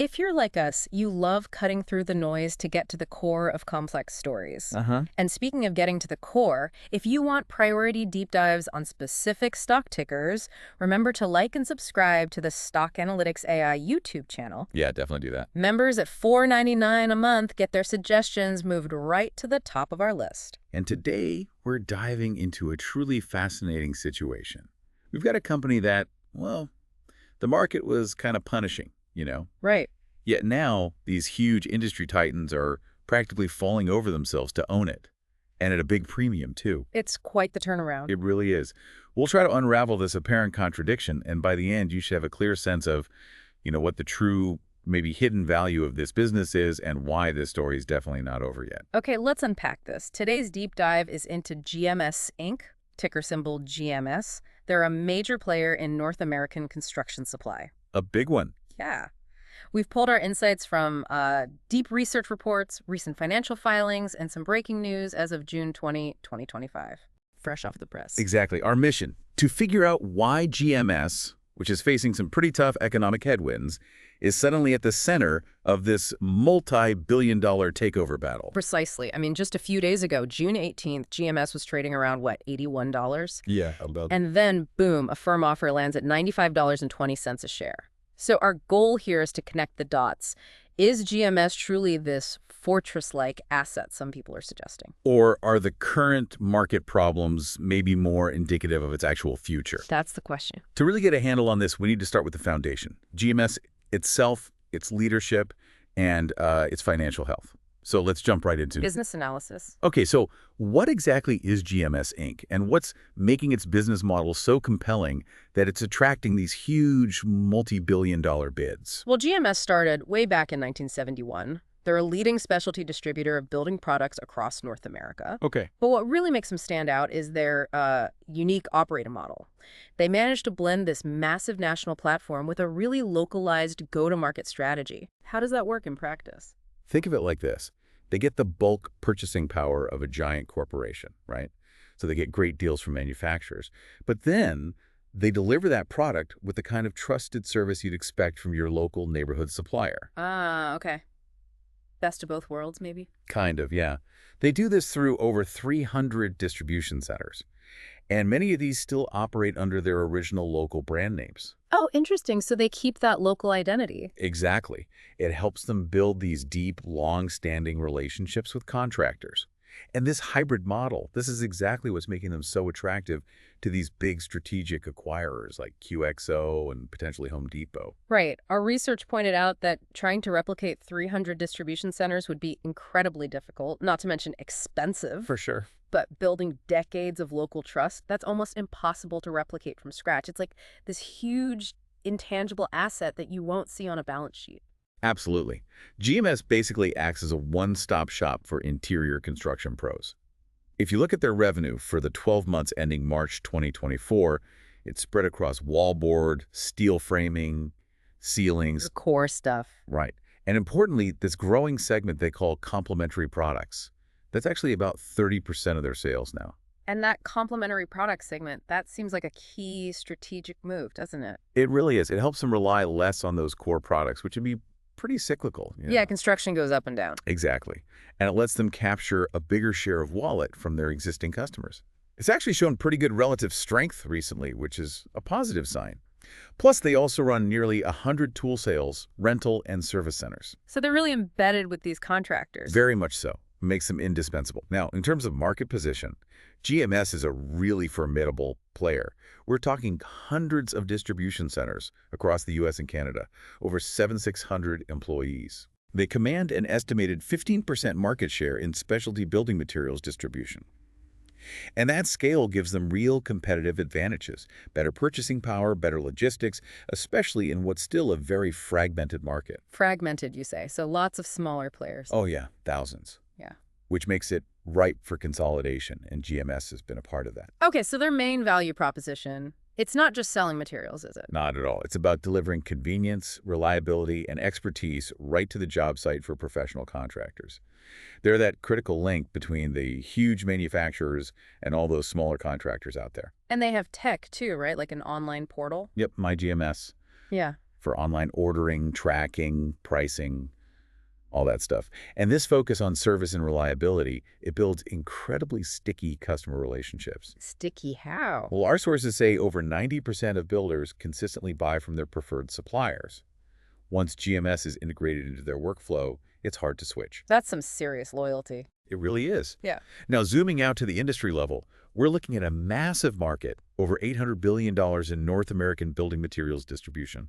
If you're like us, you love cutting through the noise to get to the core of complex stories. Uh-huh. And speaking of getting to the core, if you want priority deep dives on specific stock tickers, remember to like and subscribe to the Stock Analytics AI YouTube channel. Yeah, definitely do that. Members at $4.99 a month get their suggestions moved right to the top of our list. And today, we're diving into a truly fascinating situation. We've got a company that, well, the market was kind of punishing, you know? Right. Yet now, these huge industry titans are practically falling over themselves to own it. And at a big premium, too. It's quite the turnaround. It really is. We'll try to unravel this apparent contradiction, and by the end, you should have a clear sense of, what the true, maybe hidden value of this business is and why this story is definitely not over yet. Okay, let's unpack this. Today's deep dive is into GMS Inc., ticker symbol GMS. They're a major player in North American construction supply. A big one. Yeah. We've pulled our insights from deep research reports, recent financial filings, and some breaking news as of June 2025. Fresh off the press. Exactly. Our mission, to figure out why GMS, which is facing some pretty tough economic headwinds, is suddenly at the center of this multi-billion-dollar takeover battle. Precisely. I mean, just a few days ago, June 18th, GMS was trading around, what, $81? Yeah, about. And then, boom, a firm offer lands at $95.20 a share. So our goal here is to connect the dots. Is GMS truly this fortress-like asset some people are suggesting? Or are the current market problems maybe more indicative of its actual future? That's the question. To really get a handle on this, we need to start with the foundation. GMS itself, its leadership, and its financial health. So let's jump right into Business analysis. Okay, so what exactly is GMS Inc., and what's making its business model so compelling that it's attracting these huge multi-billion-dollar bids? Well, GMS started way back in 1971. They're a leading specialty distributor of building products across North America. Okay. But what really makes them stand out is their unique operating model. They managed to blend this massive national platform with a really localized go-to-market strategy. How does that work in practice? Think of it like this. They get the bulk purchasing power of a giant corporation, right? So they get great deals from manufacturers. But then they deliver that product with the kind of trusted service you'd expect from your local neighborhood supplier. Ah, okay. Best of both worlds, maybe? Kind of, yeah. They do this through over 300 distribution centers. And many of these still operate under their original local brand names. Oh, interesting. So they keep that local identity. Exactly. It helps them build these deep, long-standing relationships with contractors. And this hybrid model, this is exactly what's making them so attractive to these big strategic acquirers like QXO and potentially Home Depot. Right. Our research pointed out that trying to replicate 300 distribution centers would be incredibly difficult, not to mention expensive. For sure. But building decades of local trust, that's almost impossible to replicate from scratch. It's like this huge, intangible asset that you won't see on a balance sheet. Absolutely. GMS basically acts as a one-stop shop for interior construction pros. If you look at their revenue for the 12 months ending March 2024, it's spread across wallboard, steel framing, ceilings. The core stuff. Right. And importantly, this growing segment they call complementary products. That's actually about 30% of their sales now. And that complementary product segment, that seems like a key strategic move, doesn't it? It really is. It helps them rely less on those core products, which would be pretty cyclical. Yeah, construction goes up and down. Exactly. And it lets them capture a bigger share of wallet from their existing customers. It's actually shown pretty good relative strength recently, which is a positive sign. Plus, they also run nearly 100 tool sales, rental, and service centers. So they're really embedded with these contractors. Very much so. Makes them indispensable. Now, in terms of market position, GMS is a really formidable player. We're talking hundreds of distribution centers across the U.S. and Canada, over 7,600 employees. They command an estimated 15% market share in specialty building materials distribution. And that scale gives them real competitive advantages, better purchasing power, better logistics, especially in what's still a very fragmented market. Fragmented, you say, so lots of smaller players. Oh yeah, thousands. Yeah. Which makes it ripe for consolidation, and GMS has been a part of that. Okay, so their main value proposition, it's not just selling materials, is it? Not at all. It's about delivering convenience, reliability, and expertise right to the job site for professional contractors. They're that critical link between the huge manufacturers and all those smaller contractors out there. And they have tech too, right? Like an online portal? Yep, My GMS. Yeah. for online ordering, tracking, pricing, all that stuff. And this focus on service and reliability, it builds incredibly sticky customer relationships. Sticky how? Well, our sources say over 90% of builders consistently buy from their preferred suppliers. Once GMS is integrated into their workflow, it's hard to switch. That's some serious loyalty. It really is. Yeah. Now, zooming out to the industry level, we're looking at a massive market, over $800 billion in North American building materials distribution.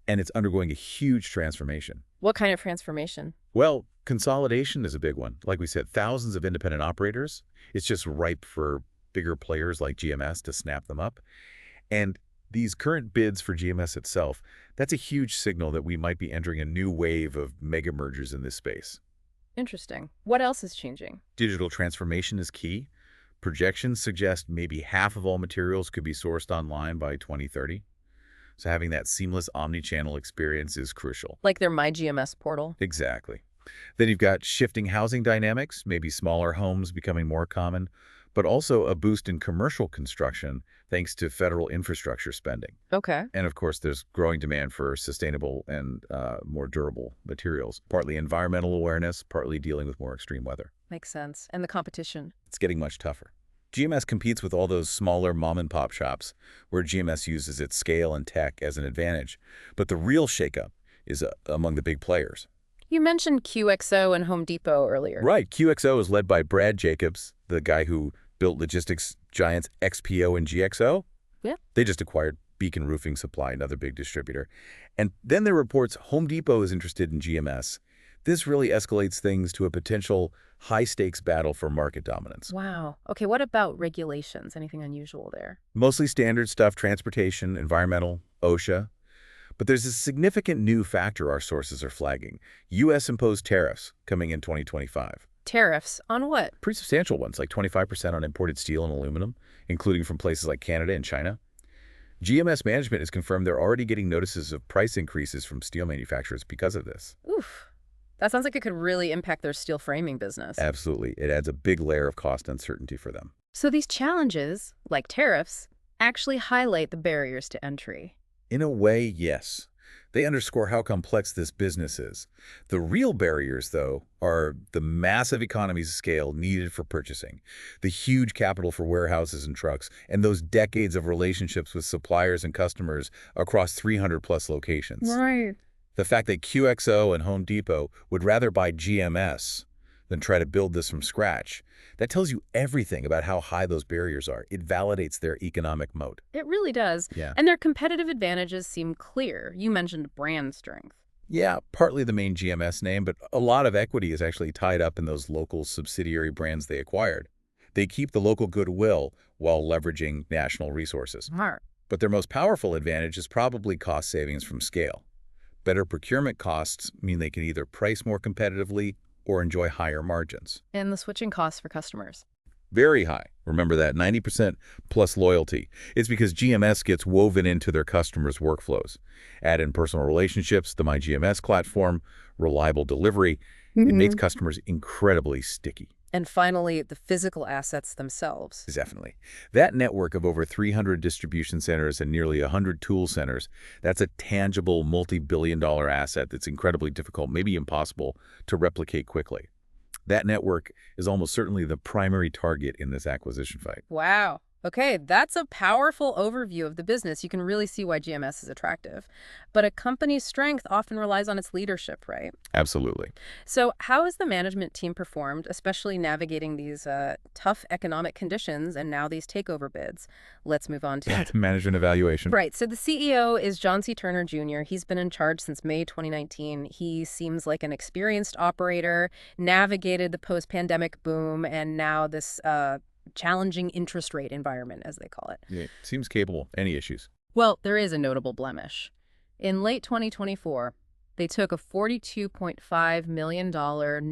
And it's undergoing a huge transformation. What kind of transformation? Well, consolidation is a big one. Like we said, thousands of independent operators. It's just ripe for bigger players like GMS to snap them up. And these current bids for GMS itself, that's a huge signal that we might be entering a new wave of mega mergers in this space. Interesting. What else is changing? Digital transformation is key. Projections suggest maybe half of all materials could be sourced online by 2030. So having that seamless omni-channel experience is crucial. Like their My GMS portal? Exactly. Then you've got shifting housing dynamics, maybe smaller homes becoming more common, but also a boost in commercial construction thanks to federal infrastructure spending. Okay. And of course, there's growing demand for sustainable and more durable materials, partly environmental awareness, partly dealing with more extreme weather. Makes sense. And the competition? It's getting much tougher. GMS competes with all those smaller mom-and-pop shops where GMS uses its scale and tech as an advantage. But the real shakeup is among the big players. You mentioned QXO and Home Depot earlier. Right. QXO is led by Brad Jacobs, the guy who built logistics giants XPO and GXO. Yeah. They just acquired Beacon Roofing Supply, another big distributor. And then there are reports Home Depot is interested in GMS. This really escalates things to a potential high-stakes battle for market dominance. Wow. Okay, what about regulations? Anything unusual there? Mostly standard stuff, transportation, environmental, OSHA. But there's a significant new factor our sources are flagging. U.S.-imposed tariffs coming in 2025. Tariffs on what? Pretty substantial ones, like 25% on imported steel and aluminum, including from places like Canada and China. GMS management has confirmed they're already getting notices of price increases from steel manufacturers because of this. Oof. That sounds like it could really impact their steel framing business. Absolutely. It adds a big layer of cost uncertainty for them. So these challenges, like tariffs, actually highlight the barriers to entry. In a way, yes. They underscore how complex this business is. The real barriers, though, are the massive economies of scale needed for purchasing, the huge capital for warehouses and trucks, and those decades of relationships with suppliers and customers across 300-plus locations. Right. The fact that QXO and Home Depot would rather buy GMS than try to build this from scratch, that tells you everything about how high those barriers are. It validates their economic moat. It really does. Yeah. And their competitive advantages seem clear. You mentioned brand strength. Yeah, partly the main GMS name, but a lot of equity is actually tied up in those local subsidiary brands they acquired. They keep the local goodwill while leveraging national resources. Smart. But their most powerful advantage is probably cost savings from scale. Better procurement costs mean they can either price more competitively or enjoy higher margins. And the switching costs for customers. Very high. Remember that, 90% plus loyalty. It's because GMS gets woven into their customers' workflows. Add in personal relationships, the My GMS platform, reliable delivery. It makes customers incredibly sticky. And finally, the physical assets themselves. Definitely. That network of over 300 distribution centers and nearly 100 tool centers, that's a tangible multi-billion-dollar asset that's incredibly difficult, maybe impossible, to replicate quickly. That network is almost certainly the primary target in this acquisition fight. Wow. Okay, that's a powerful overview of the business. You can really see why GMS is attractive. But a company's strength often relies on its leadership, right? Absolutely. So how has the management team performed, especially navigating these tough economic conditions and now these takeover bids? Let's move on to Management evaluation. Right. So the CEO is John C. Turner Jr. He's been in charge since May 2019. He seems like an experienced operator, navigated the post-pandemic boom, and now this challenging interest rate environment, as they call it. Yeah, seems capable. Any issues? Well, there is a notable blemish. In late 2024, they took a $42.5 million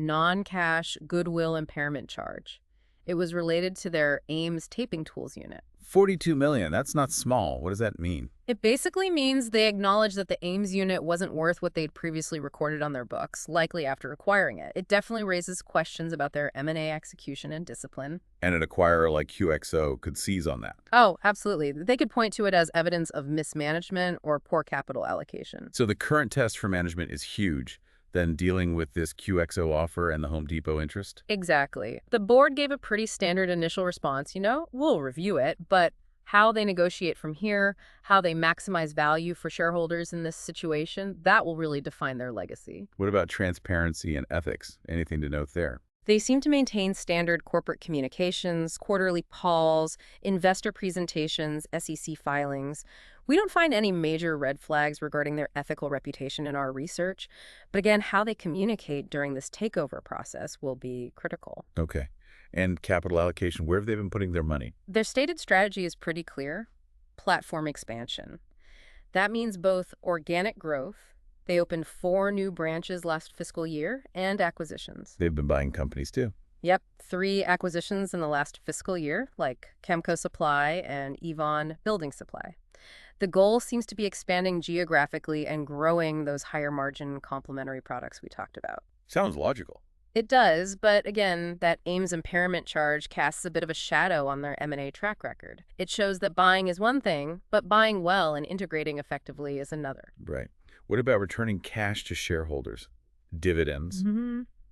non-cash goodwill impairment charge. It was related to their Ames taping tools unit. $42 million, that's not small. What does that mean? It basically means they acknowledge that the Ames unit wasn't worth what they'd previously recorded on their books, likely after acquiring it. It definitely raises questions about their M&A execution and discipline. And an acquirer like QXO could seize on that. Oh, absolutely. They could point to it as evidence of mismanagement or poor capital allocation. So the current test for management is huge. Then dealing with this QXO offer and the Home Depot interest? Exactly. The board gave a pretty standard initial response, we'll review it, but how they negotiate from here, how they maximize value for shareholders in this situation, that will really define their legacy. What about transparency and ethics? Anything to note there? They seem to maintain standard corporate communications, quarterly calls, investor presentations, SEC filings. We don't find any major red flags regarding their ethical reputation in our research. But again, how they communicate during this takeover process will be critical. Okay. And capital allocation, where have they been putting their money? Their stated strategy is pretty clear: platform expansion. That means both organic growth — they opened 4 new branches last fiscal year — and acquisitions. They've been buying companies too. Yep, 3 acquisitions in the last fiscal year, like Chemco Supply and Yvonne Building Supply. The goal seems to be expanding geographically and growing those higher margin complementary products we talked about. Sounds logical. It does, but again, that Ames impairment charge casts a bit of a shadow on their M&A track record. It shows that buying is one thing, but buying well and integrating effectively is another. Right. What about returning cash to shareholders? Dividends,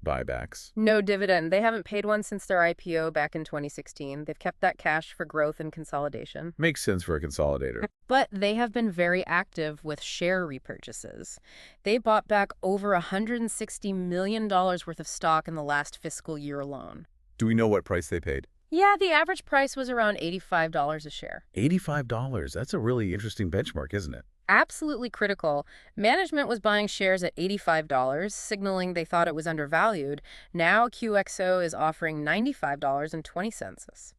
buybacks? No dividend. They haven't paid one since their IPO back in 2016. They've kept that cash for growth and consolidation. Makes sense for a consolidator. But they have been very active with share repurchases. They bought back over $160 million worth of stock in the last fiscal year alone. Do we know what price they paid? Yeah, the average price was around $85 a share. $85. That's a really interesting benchmark, isn't it? Absolutely critical. Management was buying shares at $85, signaling they thought it was undervalued. Now QXO is offering $95.20.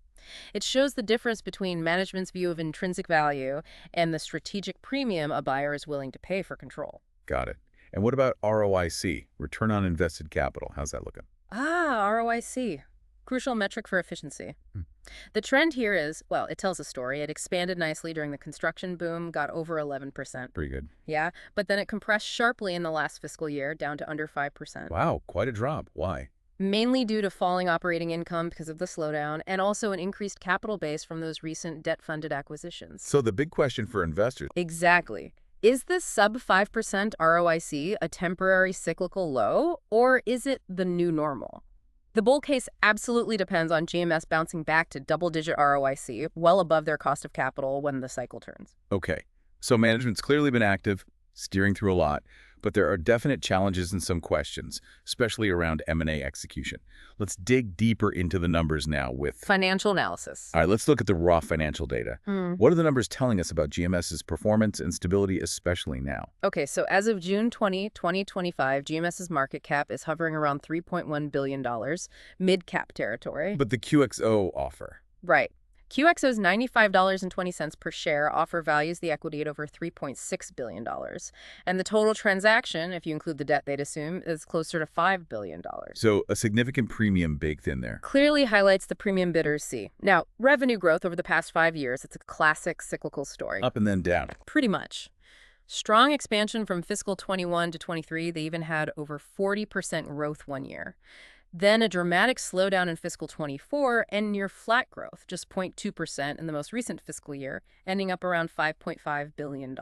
It shows the difference between management's view of intrinsic value and the strategic premium a buyer is willing to pay for control. Got it. And what about ROIC, return on invested capital? How's that looking? ROIC. Crucial metric for efficiency. The trend here is, well, it tells a story. It expanded nicely during the construction boom, got over 11%. Pretty good. Yeah, but then it compressed sharply in the last fiscal year, down to under 5%. Wow, quite a drop. Why? Mainly due to falling operating income because of the slowdown, and also an increased capital base from those recent debt-funded acquisitions. So the big question for investors. Exactly. Is this sub 5% ROIC a temporary cyclical low, or is it the new normal? The bull case absolutely depends on GMS bouncing back to double-digit ROIC, well above their cost of capital when the cycle turns. Okay, so management's clearly been active, steering through a lot, but there are definite challenges and some questions, especially around M&A execution. Let's dig deeper into the numbers now with financial analysis. All right, let's look at the raw financial data. What are the numbers telling us about GMS's performance and stability, especially now? Okay, so as of June 20, 2025, GMS's market cap is hovering around $3.1 billion, mid-cap territory. But the QXO offer. Right. QXO's $95.20 per share offer values the equity at over $3.6 billion. And the total transaction, if you include the debt they'd assume, is closer to $5 billion. So a significant premium baked in there. Clearly highlights the premium bidders see. Now, revenue growth over the past 5 years, it's a classic cyclical story. Up and then down. Pretty much. Strong expansion from fiscal 21 to 23. They even had over 40% growth one year. Then a dramatic slowdown in fiscal 24 and near flat growth, just 0.2% in the most recent fiscal year, ending up around $5.5 billion.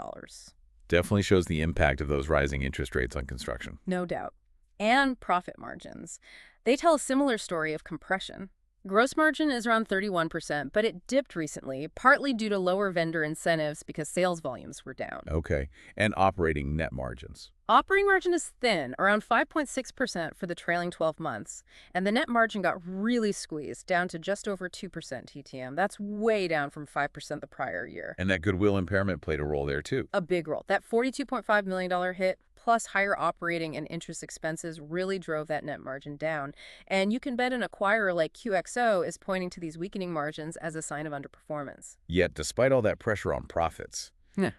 Definitely shows the impact of those rising interest rates on construction. No doubt. And profit margins. They tell a similar story of compression. Gross margin is around 31%, but it dipped recently, partly due to lower vendor incentives because sales volumes were down. Okay. And operating net margins. Operating margin is thin, around 5.6% for the trailing 12 months, and the net margin got really squeezed, down to just over 2% TTM. That's way down from 5% the prior year. And that goodwill impairment played a role there, too. A big role. That $42.5 million hit, plus higher operating and interest expenses, really drove that net margin down. And you can bet an acquirer like QXO is pointing to these weakening margins as a sign of underperformance. Yet, despite all that pressure on profits,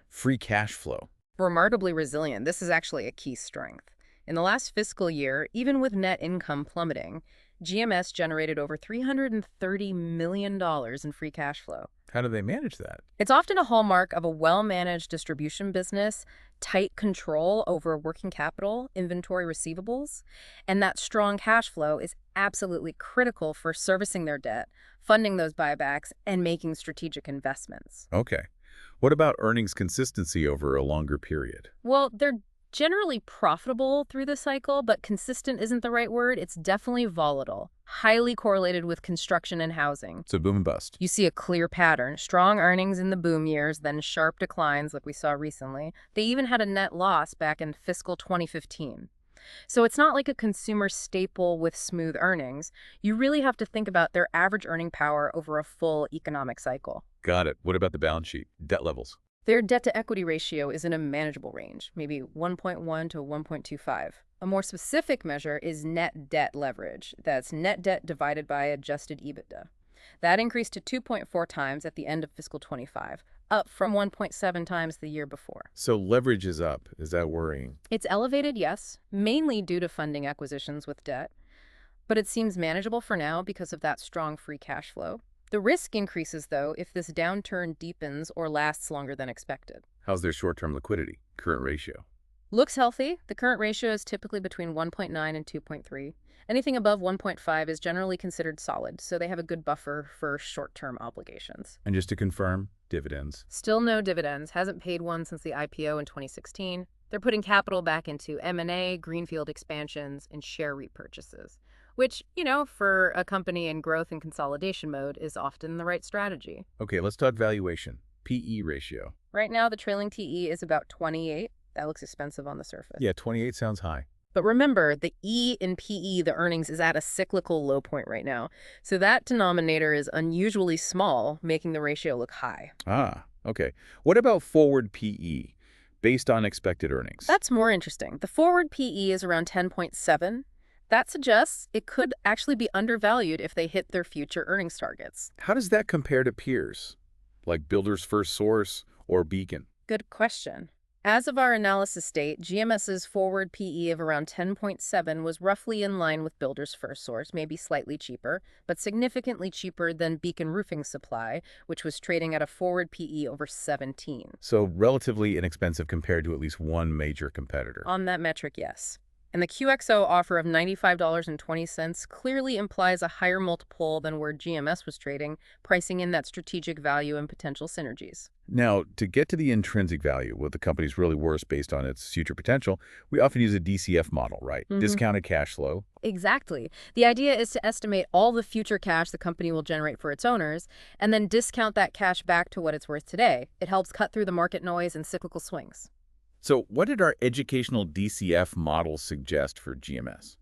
free cash flow. Remarkably resilient. This is actually a key strength. In the last fiscal year, even with net income plummeting, GMS generated over $330 million in free cash flow. How do they manage that? It's often a hallmark of a well-managed distribution business, tight control over working capital, inventory receivables, and that strong cash flow is absolutely critical for servicing their debt, funding those buybacks, and making strategic investments. Okay. What about earnings consistency over a longer period? Well, they're generally profitable through the cycle, but consistent isn't the right word. It's definitely volatile, highly correlated with construction and housing. So boom and bust. You see a clear pattern, strong earnings in the boom years, then sharp declines like we saw recently. They even had a net loss back in fiscal 2015. So it's not like a consumer staple with smooth earnings. You really have to think about their average earning power over a full economic cycle. Got it. What about the balance sheet? Debt levels? Their debt-to-equity ratio is in a manageable range, maybe 1.1 to 1.25. A more specific measure is net debt leverage. That's net debt divided by adjusted EBITDA. That increased to 2.4 times at the end of fiscal 25, up from 1.7 times the year before. So leverage is up. Is that worrying? It's elevated, yes, mainly due to funding acquisitions with debt, but it seems manageable for now because of that strong free cash flow. The risk increases, though, if this downturn deepens or lasts longer than expected. How's their short-term liquidity? Current ratio? Looks healthy. The current ratio is typically between 1.9 and 2.3. Anything above 1.5 is generally considered solid, so they have a good buffer for short-term obligations. And just to confirm, dividends? Still no dividends. Hasn't paid one since the IPO in 2016. They're putting capital back into M&A, greenfield expansions, and share repurchases, which, for a company in growth and consolidation mode is often the right strategy. Okay, let's talk valuation. PE ratio. Right now, the trailing TE is about 28. That looks expensive on the surface. Yeah, 28 sounds high. But remember, the E in PE, the earnings, is at a cyclical low point right now. So that denominator is unusually small, making the ratio look high. Ah, okay. What about forward PE, based on expected earnings? That's more interesting. The forward PE is around 10.7. That suggests it could actually be undervalued if they hit their future earnings targets. How does that compare to peers, like Builders First Source or Beacon? Good question. As of our analysis date, GMS's forward PE of around 10.7 was roughly in line with Builders First Source, maybe slightly cheaper, but significantly cheaper than Beacon Roofing Supply, which was trading at a forward PE over 17. So relatively inexpensive compared to at least one major competitor. On that metric, yes. And the QXO offer of $95.20 clearly implies a higher multiple than where GMS was trading, pricing in that strategic value and potential synergies. Now, to get to the intrinsic value, what the company's really worth based on its future potential, we often use a DCF model, right? Discounted cash flow. Exactly. The idea is to estimate all the future cash the company will generate for its owners, and then discount that cash back to what it's worth today. It helps cut through the market noise and cyclical swings. So what did our educational DCF model suggest for GMS?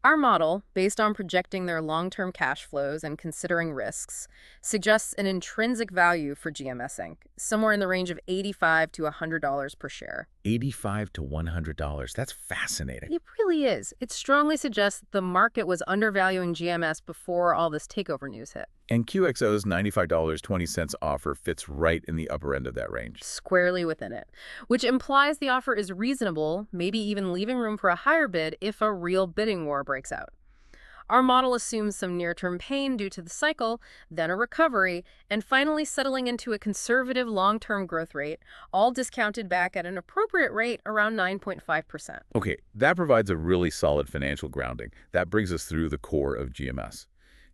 Our model, based on projecting their long-term cash flows and considering risks, suggests an intrinsic value for GMS Inc., somewhere in the range of $85 to $100 per share. $85 to $100. That's fascinating. It really is. It strongly suggests the market was undervaluing GMS before all this takeover news hit. And QXO's $95.20 offer fits right in the upper end of that range. Squarely within it, which implies the offer is reasonable, maybe even leaving room for a higher bid if a real bidding war breaks out. Our model assumes some near-term pain due to the cycle, then a recovery, and finally settling into a conservative long-term growth rate, all discounted back at an appropriate rate around 9.5%. Okay, that provides a really solid financial grounding. That brings us through the core of GMS.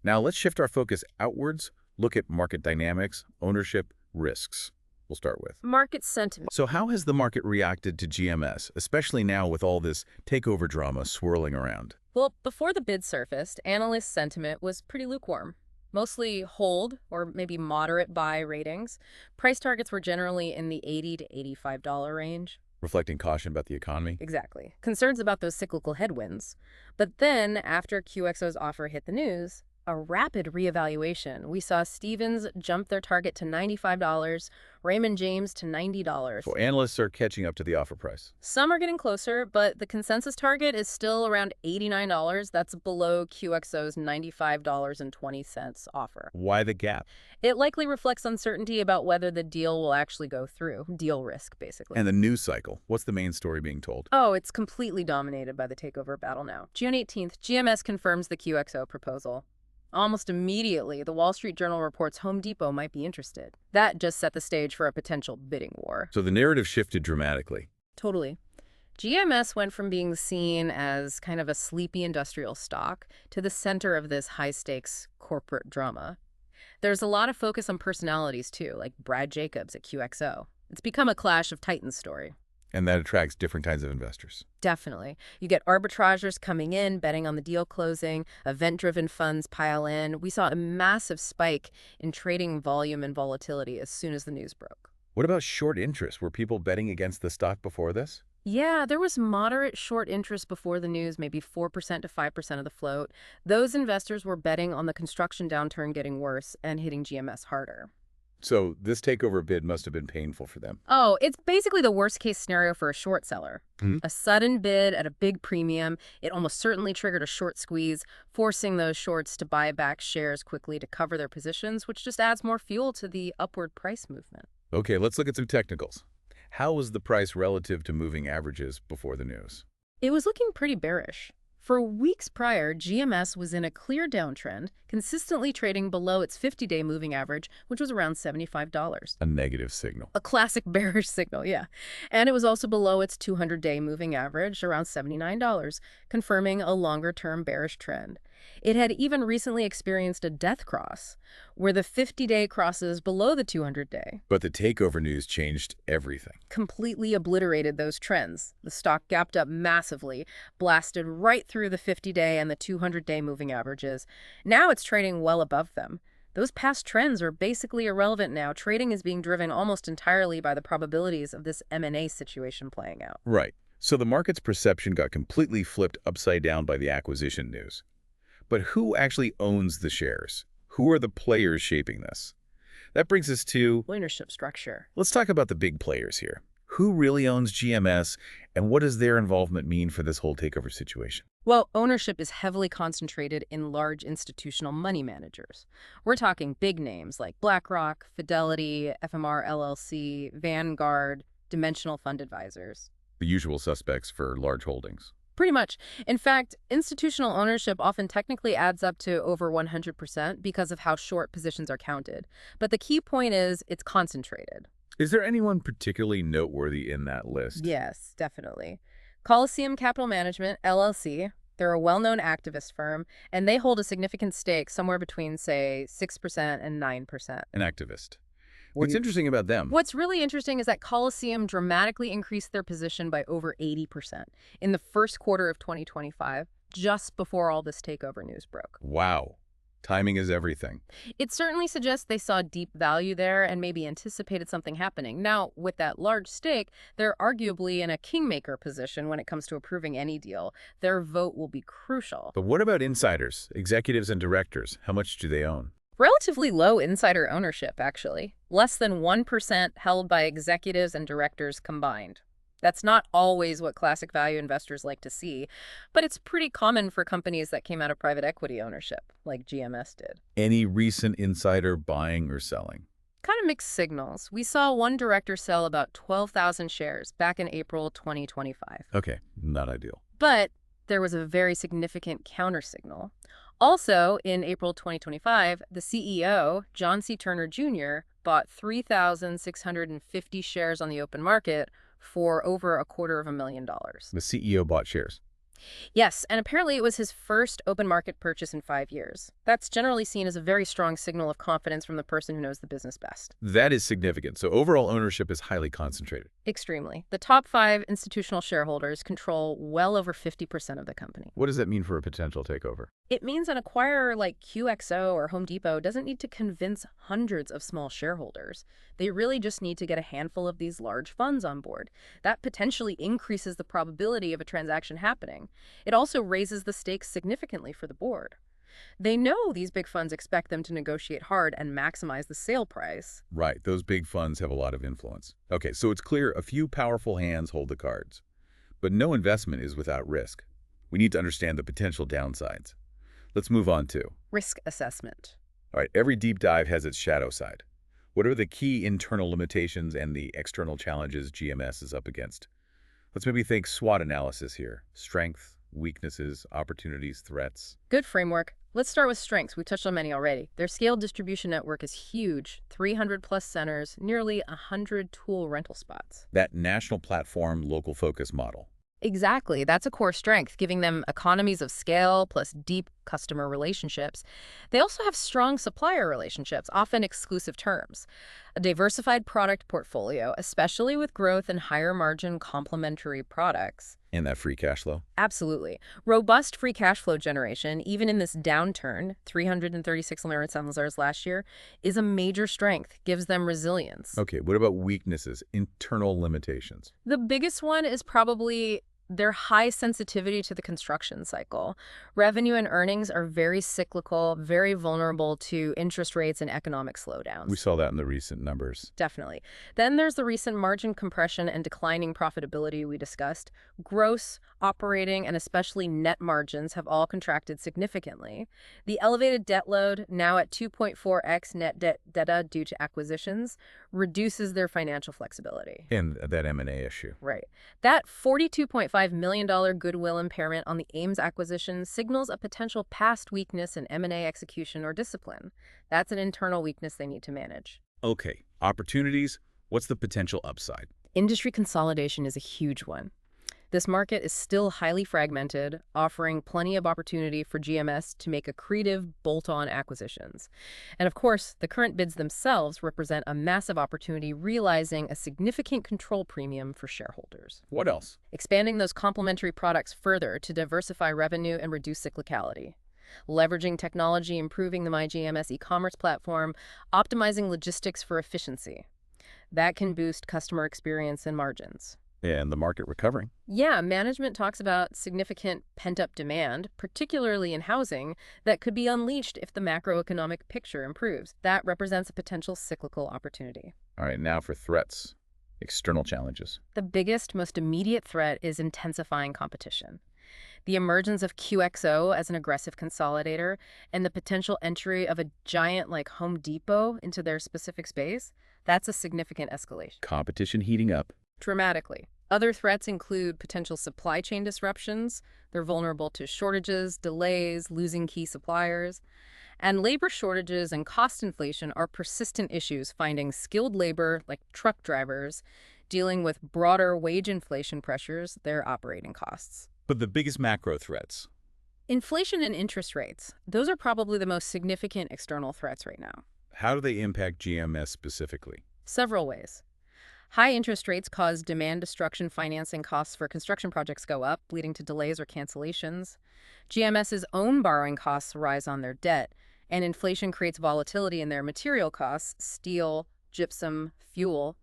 Now let's shift our focus outwards, look at market dynamics, ownership, risks. We'll start with market sentiment. So how has the market reacted to GMS, especially now with all this takeover drama swirling around? Well, before the bid surfaced, analyst sentiment was pretty lukewarm. Mostly hold or maybe moderate buy ratings. Price targets were generally in the $80 to $85 range. Reflecting caution about the economy? Exactly. Concerns about those cyclical headwinds. But then, after QXO's offer hit the news, A rapid reevaluation. We saw Stevens jump their target to $95, Raymond James to $90. So analysts are catching up to the offer price. Some are getting closer, but the consensus target is still around $89. That's below QXO's $95.20 offer. Why the gap? It likely reflects uncertainty about whether the deal will actually go through. Deal risk, basically. And the news cycle. What's the main story being told? Oh, it's completely dominated by the takeover battle now. June 18th, GMS confirms the QXO proposal. Almost immediately, the Wall Street Journal reports Home Depot might be interested. That just set the stage for a potential bidding war. So the narrative shifted dramatically. Totally. GMS went from being seen as kind of a sleepy industrial stock to the center of this high-stakes corporate drama. There's a lot of focus on personalities, too, like Brad Jacobs at QXO. It's become a Clash of Titans story. And that attracts different kinds of investors. Definitely. You get arbitrageurs coming in, betting on the deal closing, event-driven funds pile in. We saw a massive spike in trading volume and volatility as soon as the news broke. What about short interest? Were people betting against the stock before this? Yeah, there was moderate short interest before the news, maybe 4% to 5% of the float. Those investors were betting on the construction downturn getting worse and hitting GMS harder. So this takeover bid must have been painful for them. Oh, it's basically the worst-case scenario for a short seller. Hmm. A sudden bid at a big premium, it almost certainly triggered a short squeeze, forcing those shorts to buy back shares quickly to cover their positions, which just adds more fuel to the upward price movement. Okay, let's look at some technicals. How was the price relative to moving averages before the news? It was looking pretty bearish. For weeks prior, GMS was in a clear downtrend, consistently trading below its 50-day moving average, which was around $75. A negative signal. A classic bearish signal, yeah. And it was also below its 200-day moving average, around $79, confirming a longer-term bearish trend. It had even recently experienced a death cross, where the 50-day crosses below the 200-day. But the takeover news changed everything. Completely obliterated those trends. The stock gapped up massively, blasted right through the 50-day and the 200-day moving averages. Now it's trading well above them. Those past trends are basically irrelevant now. Trading is being driven almost entirely by the probabilities of this M&A situation playing out. Right. So the market's perception got completely flipped upside down by the acquisition news. But who actually owns the shares? Who are the players shaping this? That brings us to... ownership structure. Let's talk about the big players here. Who really owns GMS, and what does their involvement mean for this whole takeover situation? Well, ownership is heavily concentrated in large institutional money managers. We're talking big names like BlackRock, Fidelity, FMR LLC, Vanguard, Dimensional Fund Advisors. The usual suspects for large holdings. Pretty much. In fact, institutional ownership often technically adds up to over 100% because of how short positions are counted. But the key point is it's concentrated. Is there anyone particularly noteworthy in that list? Yes, definitely. Coliseum Capital Management, LLC, they're a well-known activist firm, and they hold a significant stake somewhere between, say, 6% and 9%. An activist. What's interesting about them? What's really interesting is that Coliseum dramatically increased their position by over 80% in the first quarter of 2025, just before all this takeover news broke. Wow. Timing is everything. It certainly suggests they saw deep value there and maybe anticipated something happening. Now, with that large stake, they're arguably in a kingmaker position when it comes to approving any deal. Their vote will be crucial. But what about insiders, executives and directors? How much do they own? Relatively low insider ownership, actually. Less than 1% held by executives and directors combined. That's not always what classic value investors like to see, but it's pretty common for companies that came out of private equity ownership, like GMS did. Any recent insider buying or selling? Kind of mixed signals. We saw one director sell about 12,000 shares back in April 2025. Okay, not ideal. But there was a very significant countersignal. Also, in April 2025, the CEO, John C. Turner Jr., bought 3,650 shares on the open market for over $250,000. The CEO bought shares. Yes, and apparently it was his first open market purchase in 5 years. That's generally seen as a very strong signal of confidence from the person who knows the business best. That is significant. So overall ownership is highly concentrated. Extremely. The top 5 institutional shareholders control well over 50% of the company. What does that mean for a potential takeover? It means an acquirer like QXO or Home Depot doesn't need to convince hundreds of small shareholders. They really just need to get a handful of these large funds on board. That potentially increases the probability of a transaction happening. It also raises the stakes significantly for the board. They know these big funds expect them to negotiate hard and maximize the sale price. Right, those big funds have a lot of influence. Okay, so it's clear a few powerful hands hold the cards. But no investment is without risk. We need to understand the potential downsides. Let's move on to. Risk assessment. All right, every deep dive has its shadow side. What are the key internal limitations and the external challenges GMS is up against? Let's maybe think SWOT analysis here. Strengths, weaknesses, opportunities, threats. Good framework. Let's start with strengths. We touched on many already. Their scaled distribution network is huge, 300 plus centers, nearly 100 tool rental spots. That national platform, local focus model. Exactly. That's a core strength, giving them economies of scale plus deep customer relationships. They also have strong supplier relationships, often exclusive terms. A diversified product portfolio, especially with growth in higher margin complementary products. And that free cash flow. Absolutely. Robust free cash flow generation, even in this downturn, 336 million last year, is a major strength, gives them resilience. Okay, what about weaknesses, internal limitations? The biggest one is probably their high sensitivity to the construction cycle. Revenue and earnings are very cyclical, very vulnerable to interest rates and economic slowdowns. We saw that in the recent numbers. Definitely. Then there's the recent margin compression and declining profitability we discussed. Gross, operating, and especially net margins have all contracted significantly. The elevated debt load, now at 2.4x net debt due to acquisitions, reduces their financial flexibility. And that M&A issue. Right. That $42.5 million goodwill impairment on the Ames acquisition signals a potential past weakness in M&A execution or discipline. That's an internal weakness they need to manage. Okay, opportunities. What's the potential upside? Industry consolidation is a huge one. This market is still highly fragmented, offering plenty of opportunity for GMS to make accretive bolt-on acquisitions. And of course, the current bids themselves represent a massive opportunity, realizing a significant control premium for shareholders. What else? Expanding those complementary products further to diversify revenue and reduce cyclicality. Leveraging technology, improving the MyGMS e-commerce platform, optimizing logistics for efficiency. That can boost customer experience and margins. And the market recovering. Yeah, management talks about significant pent-up demand, particularly in housing, that could be unleashed if the macroeconomic picture improves. That represents a potential cyclical opportunity. All right, now for threats, external challenges. The biggest, most immediate threat is intensifying competition. The emergence of QXO as an aggressive consolidator and the potential entry of a giant like Home Depot into their specific space, that's a significant escalation. Competition heating up. Dramatically. Other threats include potential supply chain disruptions. They're vulnerable to shortages, delays, losing key suppliers. And labor shortages and cost inflation are persistent issues, finding skilled labor, like truck drivers, dealing with broader wage inflation pressures, their operating costs. But the biggest macro threats. Inflation and interest rates, those are probably the most significant external threats right now. How do they impact GMS specifically? Several ways. High interest rates cause demand destruction. Financing costs for construction projects go up, leading to delays or cancellations. GMS's own borrowing costs rise on their debt, and inflation creates volatility in their material costs, steel, gypsum, fuel.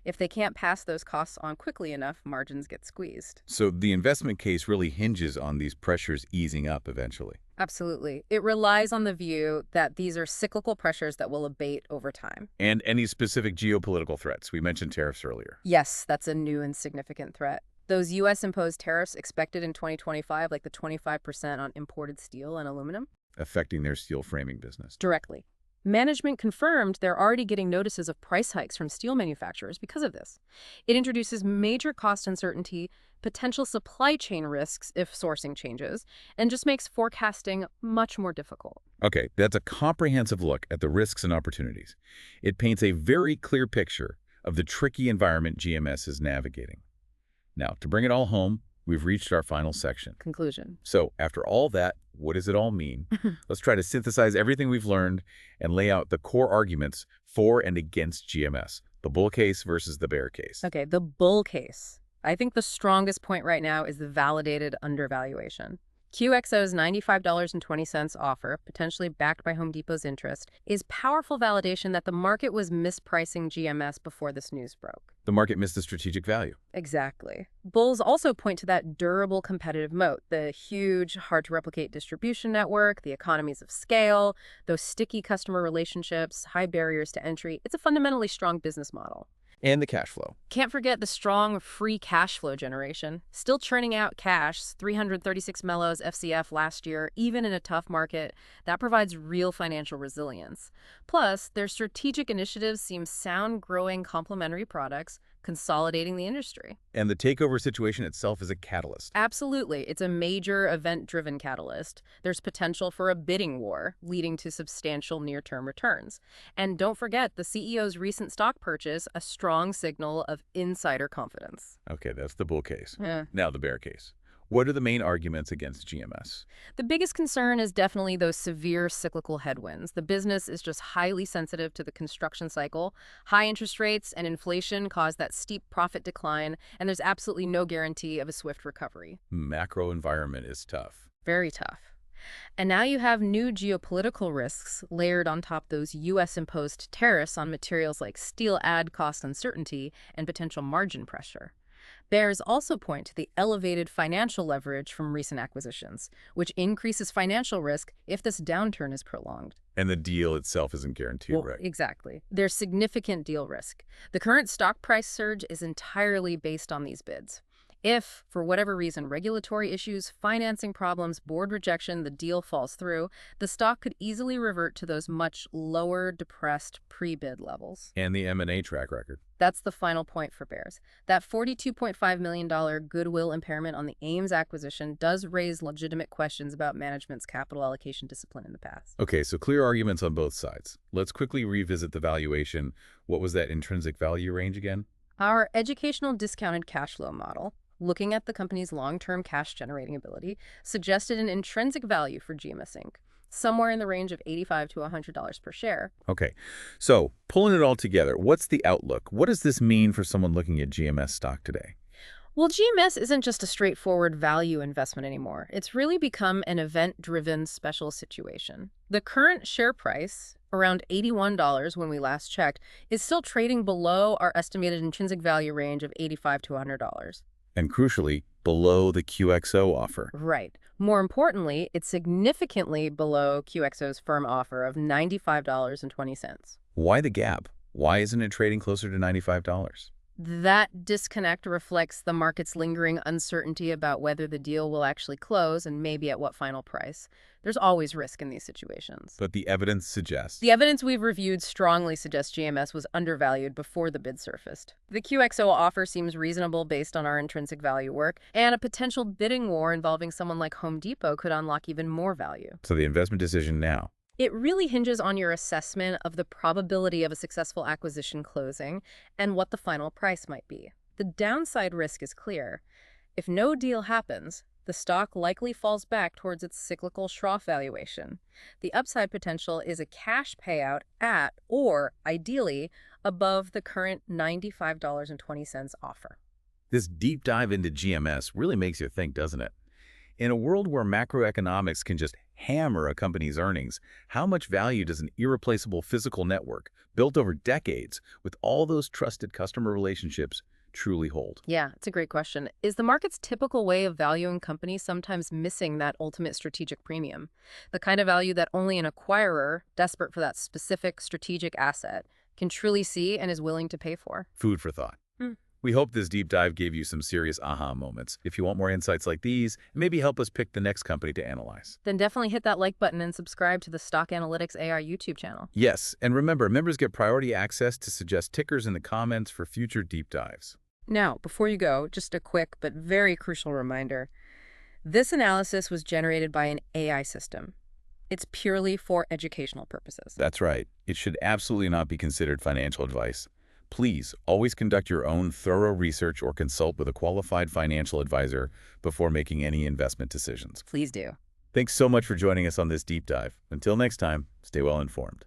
If they can't pass those costs on quickly enough, margins get squeezed. So the investment case really hinges on these pressures easing up eventually. Absolutely. It relies on the view that these are cyclical pressures that will abate over time. And any specific geopolitical threats. We mentioned tariffs earlier. Yes, that's a new and significant threat. Those U.S.-imposed tariffs expected in 2025, like the 25% on imported steel and aluminum, Affecting their steel framing business. directly. Management confirmed they're already getting notices of price hikes from steel manufacturers because of this. It introduces major cost uncertainty, potential supply chain risks if sourcing changes, and just makes forecasting much more difficult. Okay, that's a comprehensive look at the risks and opportunities. It paints a very clear picture of the tricky environment GMS is navigating. Now, to bring it all home, we've reached our final section. Conclusion. So, after all that, what does it all mean? Let's try to synthesize everything we've learned and lay out the core arguments for and against GMS, the bull case versus the bear case. Okay, the bull case. I think the strongest point right now is the validated undervaluation. QXO's $95.20 offer, potentially backed by Home Depot's interest, is powerful validation that the market was mispricing GMS before this news broke. The market missed the strategic value. Exactly. Bulls also point to that durable competitive moat, the huge, hard-to-replicate distribution network, the economies of scale, those sticky customer relationships, high barriers to entry. It's a fundamentally strong business model. And the cash flow. Can't forget the strong free cash flow generation. Still churning out cash, 336 mellows FCF last year, even in a tough market. That provides real financial resilience. Plus, their strategic initiatives seem sound, growing complementary products, consolidating the industry. And the takeover situation itself is a catalyst. Absolutely. It's a major event-driven catalyst. There's potential for a bidding war, leading to substantial near-term returns. And don't forget the CEO's recent stock purchase, a strong signal of insider confidence. Okay, that's the bull case. Yeah. Now the bear case. What are the main arguments against GMS? The biggest concern is definitely those severe cyclical headwinds. The business is just highly sensitive to the construction cycle. High interest rates and inflation cause that steep profit decline, and there's absolutely no guarantee of a swift recovery. Macro environment is tough. Very tough. And now you have new geopolitical risks layered on top those U.S.-imposed tariffs on materials like steel add cost uncertainty and potential margin pressure. Bears also point to the elevated financial leverage from recent acquisitions, which increases financial risk if this downturn is prolonged. And the deal itself isn't guaranteed, right? Exactly. There's significant deal risk. The current stock price surge is entirely based on these bids. If, for whatever reason, regulatory issues, financing problems, board rejection, the deal falls through, the stock could easily revert to those much lower, depressed pre-bid levels. And the M&A track record. That's the final point for Bears. That $42.5 million goodwill impairment on the Ames acquisition does raise legitimate questions about management's capital allocation discipline in the past. Okay, so clear arguments on both sides. Let's quickly revisit the valuation. What was that intrinsic value range again? Our educational discounted cash flow model, looking at the company's long-term cash-generating ability, suggested an intrinsic value for GMS Inc., somewhere in the range of $85 to $100 per share. Okay, so pulling it all together, what's the outlook? What does this mean for someone looking at GMS stock today? Well, GMS isn't just a straightforward value investment anymore. It's really become an event-driven special situation. The current share price, around $81 when we last checked, is still trading below our estimated intrinsic value range of $85 to $100. And crucially, below the QXO offer. Right. More importantly, it's significantly below QXO's firm offer of $95.20. Why the gap? Why isn't it trading closer to $95? That disconnect reflects the market's lingering uncertainty about whether the deal will actually close and maybe at what final price. There's always risk in these situations. But the evidence suggests. The evidence we've reviewed strongly suggests GMS was undervalued before the bid surfaced. The QXO offer seems reasonable based on our intrinsic value work, and a potential bidding war involving someone like Home Depot could unlock even more value. So the investment decision now. It really hinges on your assessment of the probability of a successful acquisition closing and what the final price might be. The downside risk is clear. If no deal happens, the stock likely falls back towards its cyclical trough valuation. The upside potential is a cash payout at, or ideally, above the current $95.20 offer. This deep dive into GMS really makes you think, doesn't it? In a world where macroeconomics can just hammer a company's earnings, how much value does an irreplaceable physical network built over decades with all those trusted customer relationships truly hold? Yeah, it's a great question. Is the market's typical way of valuing companies sometimes missing that ultimate strategic premium? The kind of value that only an acquirer, desperate for that specific strategic asset, can truly see and is willing to pay for? Food for thought. We hope this deep dive gave you some serious aha moments. If you want more insights like these, maybe help us pick the next company to analyze. Then definitely hit that like button and subscribe to the Stock Analytics AI YouTube channel. Yes, and remember, members get priority access to suggest tickers in the comments for future deep dives. Now, before you go, just a quick but very crucial reminder. This analysis was generated by an AI system. It's purely for educational purposes. That's right. It should absolutely not be considered financial advice. Please always conduct your own thorough research or consult with a qualified financial advisor before making any investment decisions. Please do. Thanks so much for joining us on this deep dive. Until next time, stay well informed.